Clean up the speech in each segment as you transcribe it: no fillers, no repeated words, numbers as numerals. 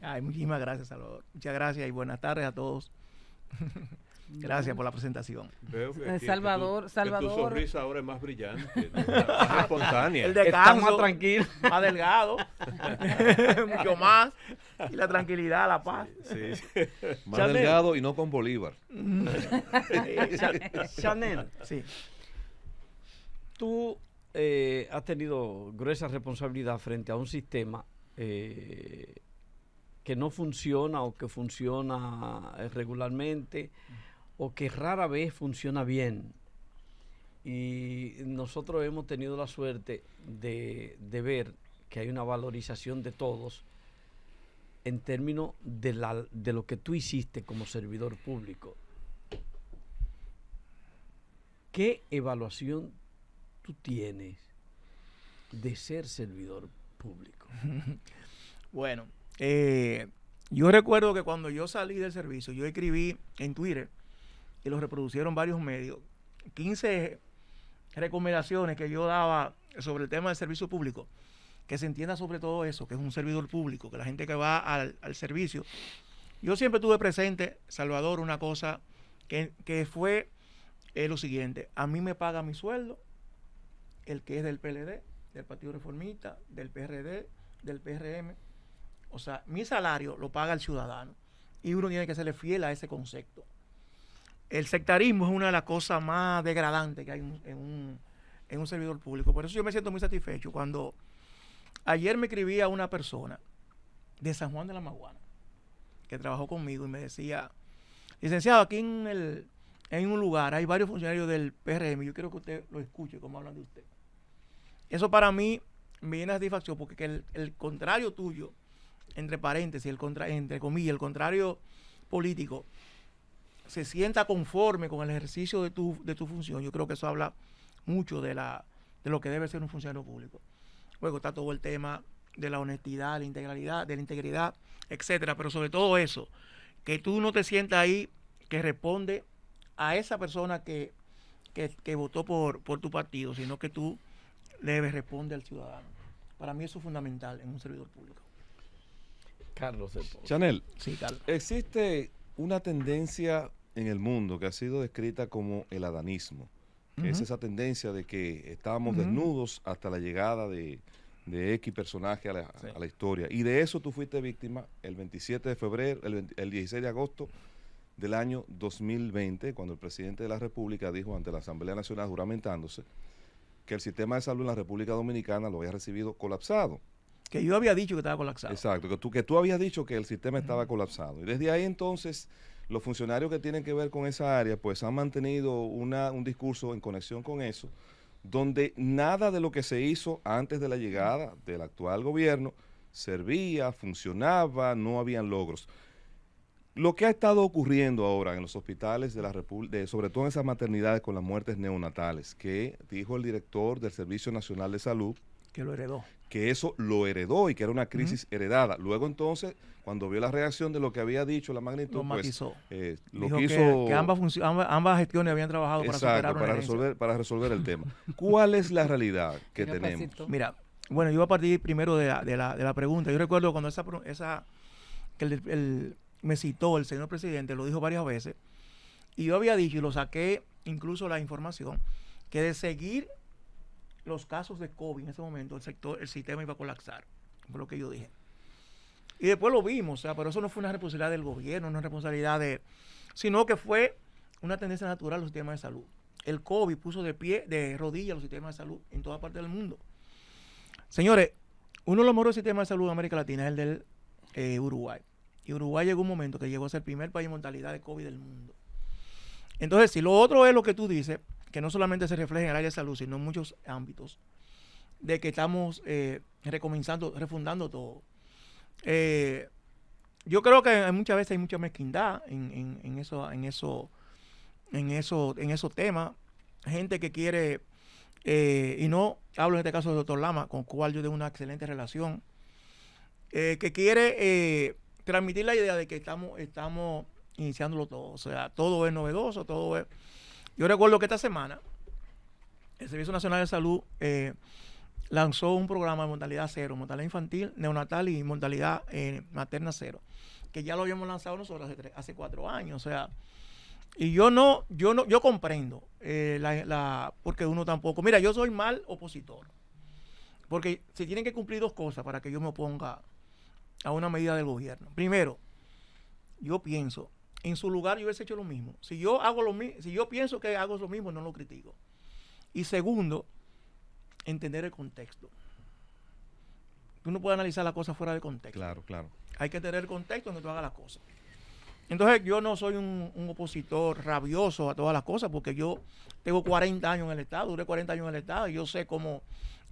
Ay, muchísimas gracias, Salvador. Muchas gracias y buenas tardes a todos. Gracias por la presentación. Veo Salvador, que tu Salvador. sonrisa ahora es más brillante, más espontánea. El descanso, Está más tranquilo. más delgado, mucho más. Y la tranquilidad, la paz. Sí, sí. Más Chanel. delgado y no con Bolívar. Chanel, Sí. tú has tenido gruesa responsabilidad frente a un sistema que no funciona o que funciona regularmente o que rara vez funciona bien. Y nosotros hemos tenido la suerte de ver que hay una valorización de todos en términos de lo que tú hiciste como servidor público. ¿Qué evaluación tú tienes de ser servidor público? Bueno, yo recuerdo que cuando yo salí del servicio, yo escribí en Twitter, y lo reproducieron varios medios, 15 recomendaciones que yo daba sobre el tema del servicio público, que se entienda sobre todo eso, que es un servidor público, que la gente que va al servicio. Yo siempre tuve presente, Salvador, una cosa que fue lo siguiente: a mí me paga mi sueldo, el que es del PLD, del Partido Reformista, del PRD, del PRM. O sea, mi salario lo paga el ciudadano y uno tiene que serle fiel a ese concepto. El sectarismo es una de las cosas más degradantes que hay en un servidor público. Por eso yo me siento muy satisfecho cuando ayer me escribía una persona de San Juan de la Maguana que trabajó conmigo y me decía: licenciado, aquí en un lugar hay varios funcionarios del PRM, yo quiero que usted lo escuche cómo hablan de usted. Eso para mí me llena de satisfacción, porque el contrario tuyo, entre paréntesis, entre comillas, el contrario político, se sienta conforme con el ejercicio de tu función. Yo creo que eso habla mucho de lo que debe ser un funcionario público. Luego está todo el tema de la honestidad, de la integridad, etcétera, pero sobre todo eso, que tú no te sientas ahí que responde a esa persona que votó por tu partido, sino que tú debes responder al ciudadano. Para mí eso es fundamental en un servidor público. Carlos. Chanel, Sí, Carlos. existe una tendencia en el mundo que ha sido descrita como el adanismo, que es esa tendencia de que estábamos desnudos hasta la llegada de X personaje a la historia. Y de eso tú fuiste víctima el 27 de febrero, el 16 de agosto del año 2020, cuando el presidente de la República dijo ante la Asamblea Nacional, juramentándose, que el sistema de salud en la República Dominicana lo había recibido colapsado. Que yo había dicho que estaba colapsado. Exacto, que tú habías dicho que el sistema estaba colapsado. Y desde ahí entonces, los funcionarios que tienen que ver con esa área, pues han mantenido un discurso en conexión con eso, donde nada de lo que se hizo antes de la llegada del actual gobierno servía, funcionaba, no habían logros. Lo que ha estado ocurriendo ahora en los hospitales de la República, sobre todo en esas maternidades con las muertes neonatales, que dijo el director del Servicio Nacional de Salud, Que lo heredó. que eso lo heredó y que era una crisis heredada. Luego entonces, cuando vio la reacción de lo que había dicho, la magnitud, Lo matizó. Lo Dijo quiso... que ambas gestiones habían trabajado para superar Exacto, una herencia. para resolver el tema. ¿Cuál es la realidad que tenemos? Mira, bueno, yo voy a partir primero de la pregunta. Yo recuerdo cuando que me citó el señor presidente, lo dijo varias veces, y yo había dicho, y lo saqué incluso la información, que de seguir los casos de COVID en ese momento, el sistema iba a colapsar. Fue lo que yo dije. Y después lo vimos, o sea, pero eso no fue una responsabilidad del gobierno, no es responsabilidad sino que fue una tendencia natural de los sistemas de salud. El COVID puso de rodillas los sistemas de salud en toda parte del mundo. Señores, uno de los mejores sistemas de salud en América Latina es el del Uruguay. Y Uruguay llegó un momento que llegó a ser el primer país en mortalidad de COVID del mundo. Entonces, si lo otro es lo que tú dices, que no solamente se refleja en el área de salud, sino en muchos ámbitos, de que estamos refundando todo. Yo creo que muchas veces hay mucha mezquindad en esos temas. Gente que quiere, y no hablo en este caso del doctor Lama, con el cual yo tengo una excelente relación, que quiere transmitir la idea de que estamos iniciándolo todo. O sea, todo es novedoso, todo es... Yo recuerdo que esta semana el Servicio Nacional de Salud lanzó un programa de mortalidad cero, mortalidad infantil, neonatal y mortalidad materna cero, que ya lo habíamos lanzado nosotros hace 4 años. O sea, y yo comprendo porque uno tampoco, mira, yo soy mal opositor, porque se tienen que cumplir 2 cosas para que yo me oponga a una medida del gobierno. Primero, yo pienso, en su lugar yo hubiese hecho lo mismo. Si yo pienso que hago lo mismo, no lo critico. Y segundo, entender el contexto. Tú no puedes analizar las cosas fuera de contexto. Claro, claro. Hay que tener el contexto en que tú hagas las cosas. Entonces, yo no soy un opositor rabioso a todas las cosas, porque yo tengo 40 años en el Estado, duré 40 años en el Estado, y yo sé cómo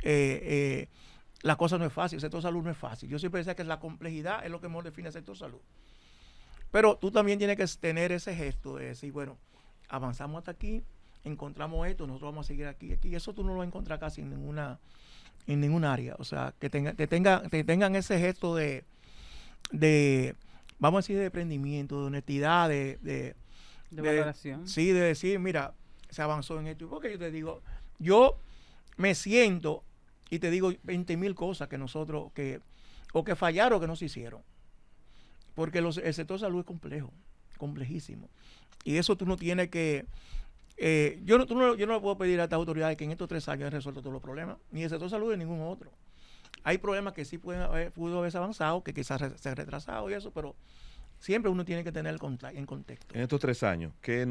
la cosa no es fácil, el sector salud no es fácil. Yo siempre decía que la complejidad es lo que mejor define el sector salud. Pero tú también tienes que tener ese gesto de decir, bueno, avanzamos hasta aquí, encontramos esto, nosotros vamos a seguir aquí. Y eso tú no lo vas a encontrar casi en ningún área. O sea, que tengan ese gesto de vamos a decir, de emprendimiento, de honestidad, de valoración. Sí, de decir, mira, se avanzó en esto. Porque yo te digo, yo me siento y te digo 20,000 cosas que nosotros, o que fallaron o que no se hicieron. Porque el sector salud es complejo, complejísimo. Y eso tú no tienes que... yo no le puedo pedir a estas autoridades que en estos 3 años hayan resuelto todos los problemas, ni el sector salud ni ningún otro. Hay problemas que sí pudo haberse avanzado, que quizás se han retrasado y eso, pero siempre uno tiene que tener en contexto. En estos 3 años, ¿qué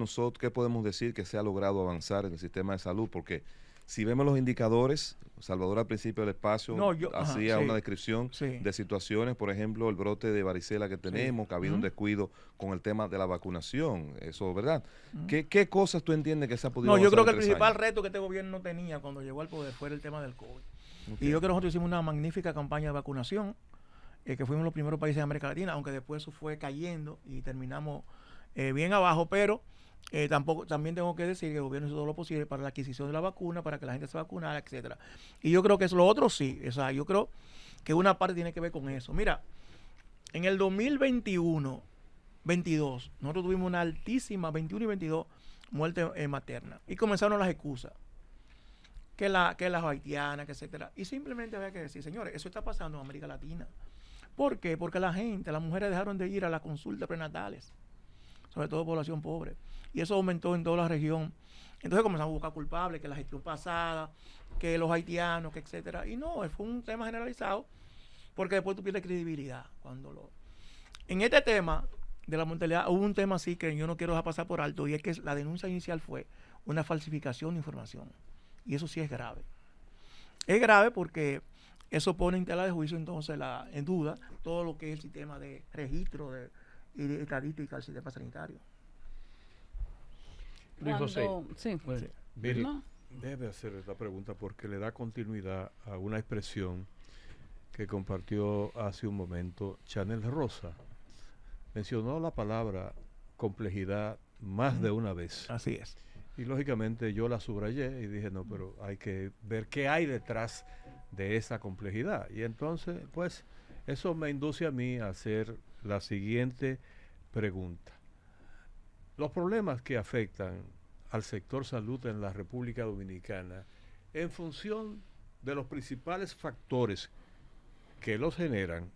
podemos decir que se ha logrado avanzar en el sistema de salud? Porque si vemos los indicadores, Salvador al principio del espacio hacía una descripción de situaciones, por ejemplo, el brote de varicela que tenemos, que ha habido un descuido con el tema de la vacunación, eso, ¿verdad? ¿Qué cosas tú entiendes que se ha podido avanzar? Yo creo que el en 3 principal años? reto que este gobierno tenía cuando llegó al poder fue el tema del COVID. Okay. Y yo creo que nosotros hicimos una magnífica campaña de vacunación, que fuimos los primeros países de América Latina, aunque después eso fue cayendo y terminamos bien abajo, pero también tengo que decir que el gobierno hizo todo lo posible para la adquisición de la vacuna, para que la gente se vacunara, etcétera. Y yo creo que eso, lo otro sí, o sea, yo creo que una parte tiene que ver con eso. Mira, en el 2021, 22, nosotros tuvimos una altísima, 21 y 22, muerte materna. Y comenzaron las excusas. Que las haitianas, etcétera. Y simplemente había que decir, señores, eso está pasando en América Latina. ¿Por qué? Porque las mujeres dejaron de ir a las consultas prenatales, sobre todo población pobre. Y eso aumentó en toda la región. Entonces comenzamos a buscar culpables, que la gestión pasada, que los haitianos, que etcétera. Y no, fue un tema generalizado, porque después tú pierdes credibilidad. En este tema de la mortalidad hubo un tema así que yo no quiero dejar pasar por alto, y es que la denuncia inicial fue una falsificación de información. Y eso sí es grave. Es grave porque eso pone en tela de juicio entonces en duda todo lo que es el sistema de registro y de estadística del sistema sanitario. Luis José. Sí. Bueno, Mire, No. debe hacer esta pregunta porque le da continuidad a una expresión que compartió hace un momento Chanel Rosa. Mencionó la palabra complejidad más de una vez. Así es. Y lógicamente yo la subrayé y dije, no, pero hay que ver qué hay detrás de esa complejidad. Y entonces, pues, eso me induce a mí a hacer la siguiente pregunta. Los problemas que afectan al sector salud en la República Dominicana, en función de los principales factores que los generan,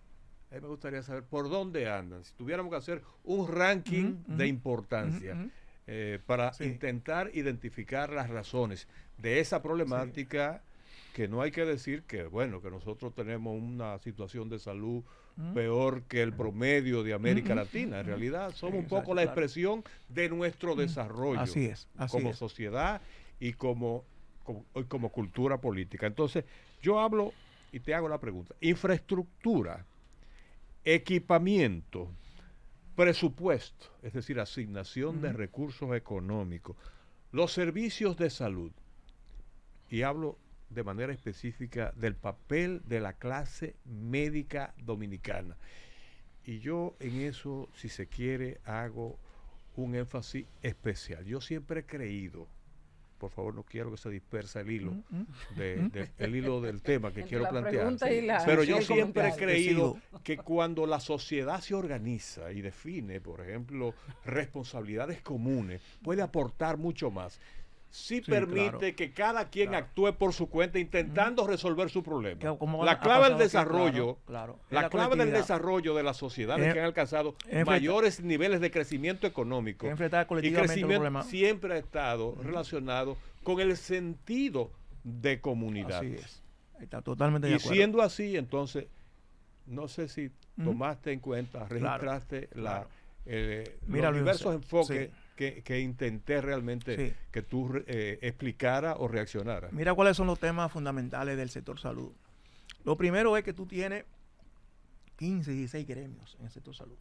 me gustaría saber por dónde andan. Si tuviéramos que hacer un ranking de importancia, para intentar identificar las razones de esa problemática, que no hay que decir que, bueno, que nosotros tenemos una situación de salud peor que el promedio de América Latina. En realidad somos un poco la expresión de nuestro desarrollo como sociedad y como cultura política. Entonces, yo hablo y te hago la pregunta. Infraestructura, equipamiento, presupuesto, es decir, asignación de recursos económicos, los servicios de salud, y hablo de manera específica del papel de la clase médica dominicana. Y yo en eso, si se quiere, hago un énfasis especial. Yo siempre he creído, por favor, no quiero que se dispersa el hilo, el hilo del tema que quiero plantear. Pero yo siempre he creído que cuando la sociedad se organiza y define, por ejemplo, responsabilidades comunes, puede aportar mucho más. sí Sí, permite claro. que cada quien Claro. actúe por su cuenta intentando resolver su problema. Que como La ha clave del pasado aquí, desarrollo, claro, es la clave del colectividad. desarrollo de las sociedades Es- que han alcanzado es mayores niveles de crecimiento económico Es enfrentar y colectivamente los crecimiento problemas. siempre ha estado relacionado con el sentido de comunidad. Así es. Está totalmente de Y acuerdo. siendo así, entonces, no sé si Ujú. tomaste en cuenta, registraste claro. los Mira, Luis diversos José, enfoques sí. que intenté realmente Sí. que tú explicara o reaccionara. Mira cuáles son los temas fundamentales del sector salud. Lo primero es que tú tienes 15, 16 gremios en el sector salud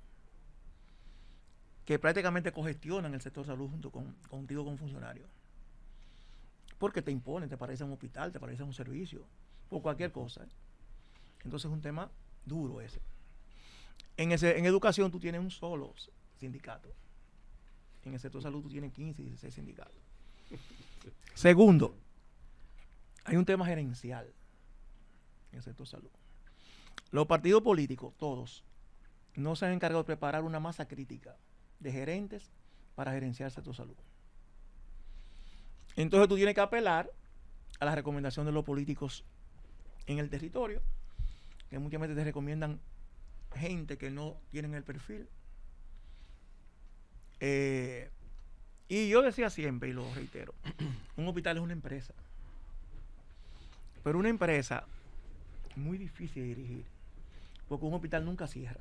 que prácticamente cogestionan el sector salud junto contigo como funcionario. Porque te imponen, te parece un hospital, te parece un servicio, por cualquier cosa. Entonces es un tema duro ese. En educación tú tienes un solo sindicato. En el sector salud tú tienes 15, 16 sindicatos. Segundo, hay un tema gerencial en el sector salud. Los partidos políticos, todos, no se han encargado de preparar una masa crítica de gerentes para gerenciar el sector salud. Entonces tú tienes que apelar a la recomendación de los políticos en el territorio, que muchas veces te recomiendan gente que no tienen el perfil. Y yo decía siempre, y lo reitero, un hospital es una empresa. Pero una empresa es muy difícil de dirigir, porque un hospital nunca cierra,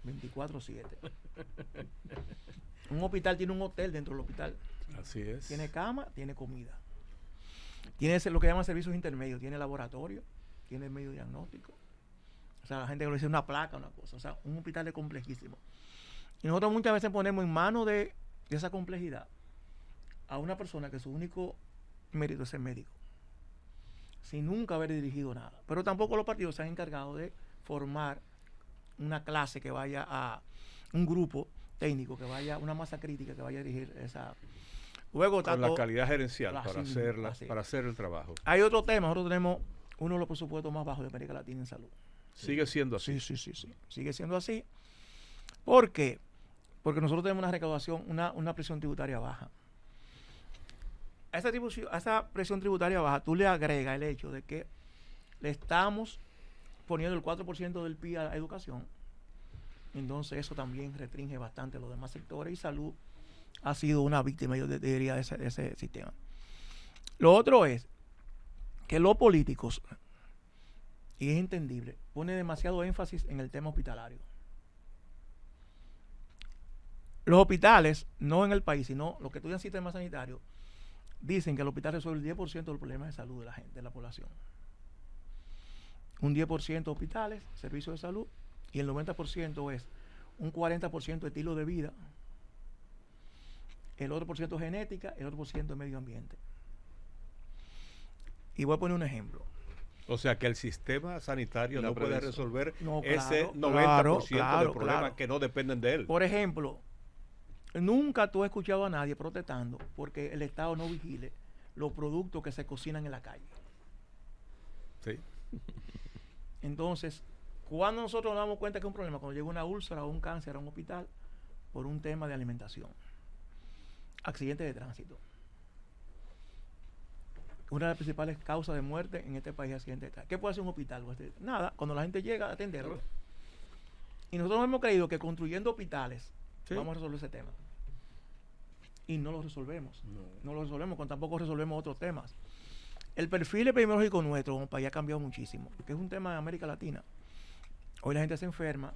24/7. Un hospital tiene un hotel dentro del hospital. Así es. Tiene cama, tiene comida. Tiene lo que llaman servicios intermedios. Tiene laboratorio, tiene medio diagnóstico. O sea, la gente que le dice una placa, una cosa. O sea, un hospital es complejísimo. Y nosotros muchas veces ponemos en manos de esa complejidad a una persona que su único mérito es ser médico, sin nunca haber dirigido nada. Pero tampoco los partidos se han encargado de formar una clase que vaya a un grupo técnico, que vaya, una masa crítica que vaya a dirigir esa. Luego Con la calidad gerencial así para, mismo, así. para hacer el trabajo. Hay otro tema, nosotros tenemos uno de los presupuestos más bajos de América Latina en salud. Sigue siendo así. Sí. Sigue siendo así. ¿Por qué? Porque nosotros tenemos una recaudación, una presión tributaria baja. A esa presión tributaria baja, tú le agregas el hecho de que le estamos poniendo el 4% del PIB a la educación. Entonces eso también restringe bastante los demás sectores, y salud ha sido una víctima, yo diría, de ese sistema. Lo otro es que los políticos, y es entendible, ponen demasiado énfasis en el tema hospitalario. Los hospitales, no en el país, sino los que estudian sistema sanitario, dicen que el hospital resuelve el 10% de los problemas de salud de la gente, de la población. Un 10% hospitales, servicios de salud, y el 90% es un 40% estilo de vida, el otro por ciento genética, el otro por ciento medio ambiente. Y voy a poner un ejemplo. O sea que el sistema sanitario no puede resolver No, ese claro, 90% de claro, problemas claro. que no dependen de él. Por ejemplo, nunca tú has escuchado a nadie protestando porque el Estado no vigile los productos que se cocinan en la calle. Sí. Entonces, cuando nosotros nos damos cuenta que es un problema, cuando llega una úlcera o un cáncer a un hospital por un tema de alimentación, accidentes de tránsito. Una de las principales causas de muerte en este país es accidentes de tránsito. ¿Qué puede hacer un hospital? Nada, cuando la gente llega a atenderlo. Y nosotros hemos creído que construyendo hospitales vamos a resolver ese tema. Y no lo resolvemos. No lo resolvemos, tampoco resolvemos otros temas. El perfil epidemiológico nuestro como país ha cambiado muchísimo, porque es un tema de América Latina. Hoy la gente se enferma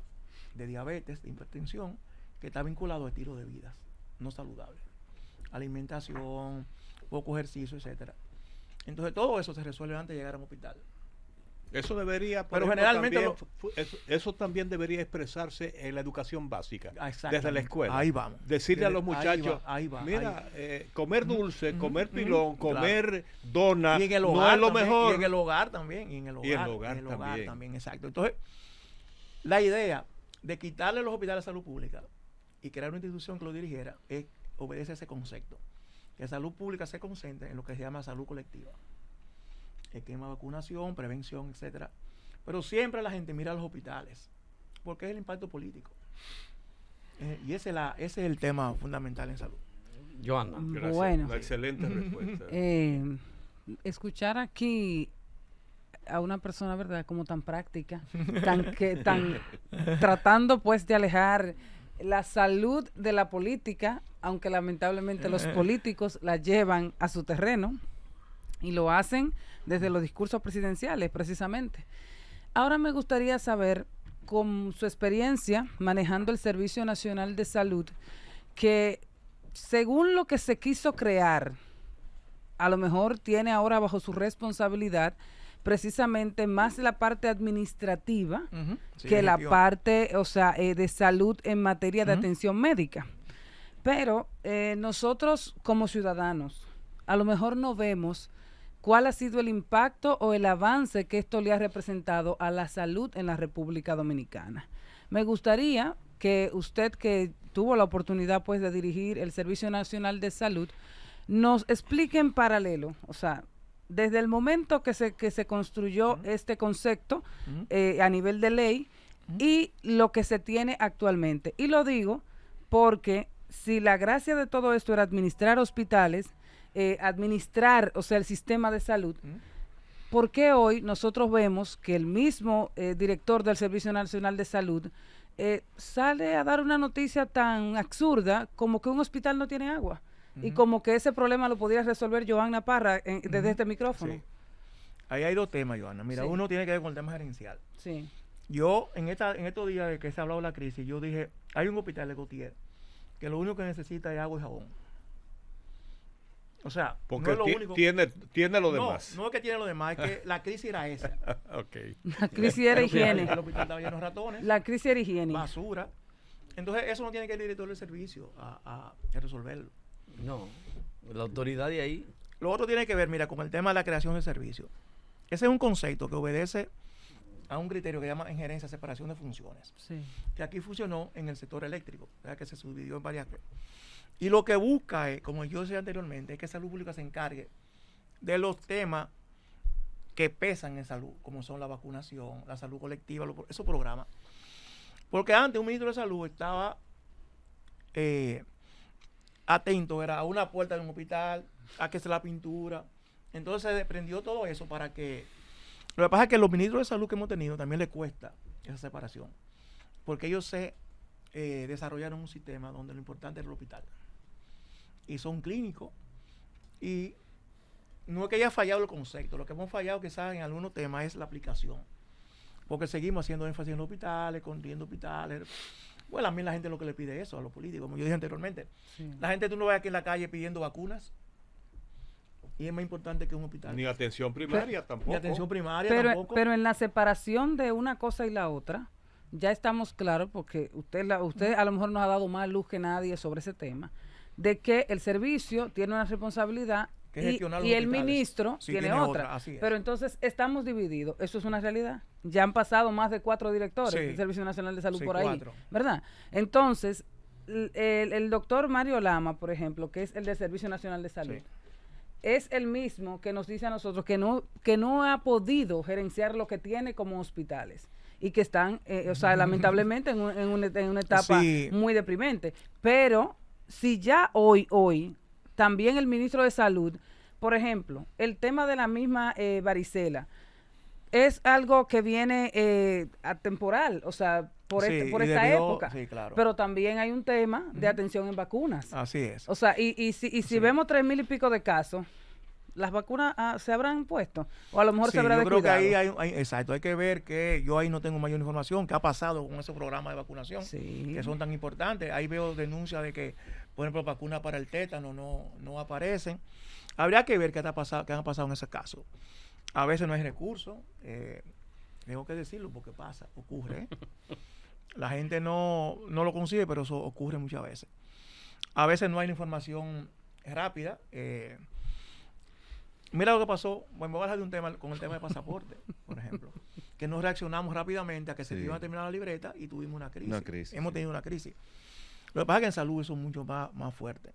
de diabetes, de hipertensión, que está vinculado a estilo de vida no saludable. Alimentación, poco ejercicio, etcétera. Entonces todo eso se resuelve antes de llegar a un hospital. Eso debería, pero generalmente eso también debería expresarse en la educación básica, Exactamente. desde la escuela. Ahí vamos. Decirle a los muchachos, ahí va, mira, comer dulce, comer pilón, comer dona, y en el no hogar es lo también, mejor. Y en el hogar también. Y en el hogar, también, exacto. Entonces, la idea de quitarle los hospitales de salud pública y crear una institución que lo dirigiera obedece a ese concepto. Que salud pública se concentre en lo que se llama salud colectiva. Esquema de vacunación, prevención, etcétera. Pero siempre la gente mira a los hospitales porque es el impacto político. Y ese es el tema fundamental en salud. Joana. Gracias. Bueno. Una excelente respuesta. Escuchar aquí a una persona, ¿verdad?, como tan práctica, tan tratando pues de alejar la salud de la política, aunque lamentablemente los políticos la llevan a su terreno y lo hacen desde los discursos presidenciales precisamente. Ahora me gustaría saber, con su experiencia manejando el Servicio Nacional de Salud, que según lo que se quiso crear, a lo mejor tiene ahora bajo su responsabilidad precisamente más la parte administrativa Sí, que la gestión. parte, o sea, de salud en materia de atención médica. Pero nosotros como ciudadanos, a lo mejor no vemos cuál ha sido el impacto o el avance que esto le ha representado a la salud en la República Dominicana. Me gustaría que usted, que tuvo la oportunidad pues de dirigir el Servicio Nacional de Salud, nos explique en paralelo, o sea, desde el momento que se construyó este concepto a nivel de ley y lo que se tiene actualmente. Y lo digo porque si la gracia de todo esto era administrar hospitales, administrar, o sea, el sistema de salud, ¿por qué hoy nosotros vemos que el mismo director del Servicio Nacional de Salud sale a dar una noticia tan absurda como que un hospital no tiene agua? Y como que ese problema lo podría resolver Joanna Parra desde este micrófono. Sí. Ahí hay dos temas, Joana. Mira, Sí. uno tiene que ver con el tema gerencial. Sí. Yo, en estos días de que se ha hablado de la crisis, yo dije, hay un hospital de Gautier que lo único que necesita es agua y jabón. O sea, Porque no es lo único. tiene lo no, demás. no es que tiene lo demás, es que la crisis era esa. Ok. La crisis era higiene. El hospital estaba lleno de ratones, La crisis era higiene. basura. Entonces, eso no tiene que ir el director del servicio a resolverlo. No, la autoridad de ahí. Lo otro tiene que ver, mira, con el tema de la creación de servicio. Ese es un concepto que obedece a un criterio que llama injerencia, separación de funciones, Sí. que aquí funcionó en el sector eléctrico, o sea, que se subdividió en varias. Y lo que busca es, como yo decía anteriormente, es que salud pública se encargue de los temas que pesan en salud, como son la vacunación, la salud colectiva, esos programas. Porque antes un ministro de salud estaba atento, era a una puerta de un hospital, a que se la pintura. Entonces se desprendió todo eso para que... Lo que pasa es que los ministros de salud que hemos tenido también les cuesta esa separación, porque ellos se desarrollaron un sistema donde lo importante era el hospital. Y son clínicos. Y no es que haya fallado el concepto, lo que hemos fallado quizás en algunos temas es la aplicación. Porque seguimos haciendo énfasis en los hospitales, construyendo hospitales. Bueno, a mí la gente lo que le pide eso a los políticos, como yo dije anteriormente. Sí. La gente tú no ves aquí en la calle pidiendo vacunas. Y es más importante que un hospital. Ni atención primaria tampoco. Ni atención primaria Pero, tampoco. pero en la separación de una cosa y la otra, ya estamos claros, porque usted a lo mejor nos ha dado más luz que nadie sobre ese tema, de que el servicio tiene una responsabilidad Que y gestionar los el hospitales. ministro Sí, tiene tiene otra. otra, así es. Pero entonces estamos divididos. Eso es una realidad. Ya han pasado más de 4 directores Sí. del Servicio Nacional de Salud Sí, por ahí, 4. ¿verdad? Entonces, el doctor Mario Lama, por ejemplo, que es el del Servicio Nacional de Salud, Sí. es el mismo que nos dice a nosotros que no ha podido gerenciar lo que tiene como hospitales y que están, o sea, lamentablemente en una etapa Sí. muy deprimente. Pero si ya hoy, también el ministro de Salud, por ejemplo, el tema de la misma varicela, es algo que viene atemporal, o sea, por Sí, esta y debió- época. sí, claro. Pero también hay un tema de atención en vacunas. Así es. O sea, y si Sí. vemos 3,000 y pico de casos, ¿las vacunas se habrán puesto? O a lo mejor Sí, se habrá yo creo que descuidado. ahí exacto, hay que ver que yo ahí no tengo mayor información, qué ha pasado con esos programas de vacunación, Sí. que son tan importantes. Ahí veo denuncias de que, por ejemplo, vacunas para el tétano no aparecen. Habría que ver qué ha pasado en ese caso. A veces no hay recursos, tengo que decirlo porque ocurre. La gente no lo consigue, pero eso ocurre muchas veces. A veces no hay información rápida. Mira lo que pasó, bueno, voy a hablar de un tema con el tema de pasaporte, por ejemplo, que no reaccionamos rápidamente a que se Sí. iba a terminar la libreta y tuvimos una crisis. Una crisis, Hemos sí. tenido una crisis. Lo que pasa es que en salud eso es mucho más fuerte.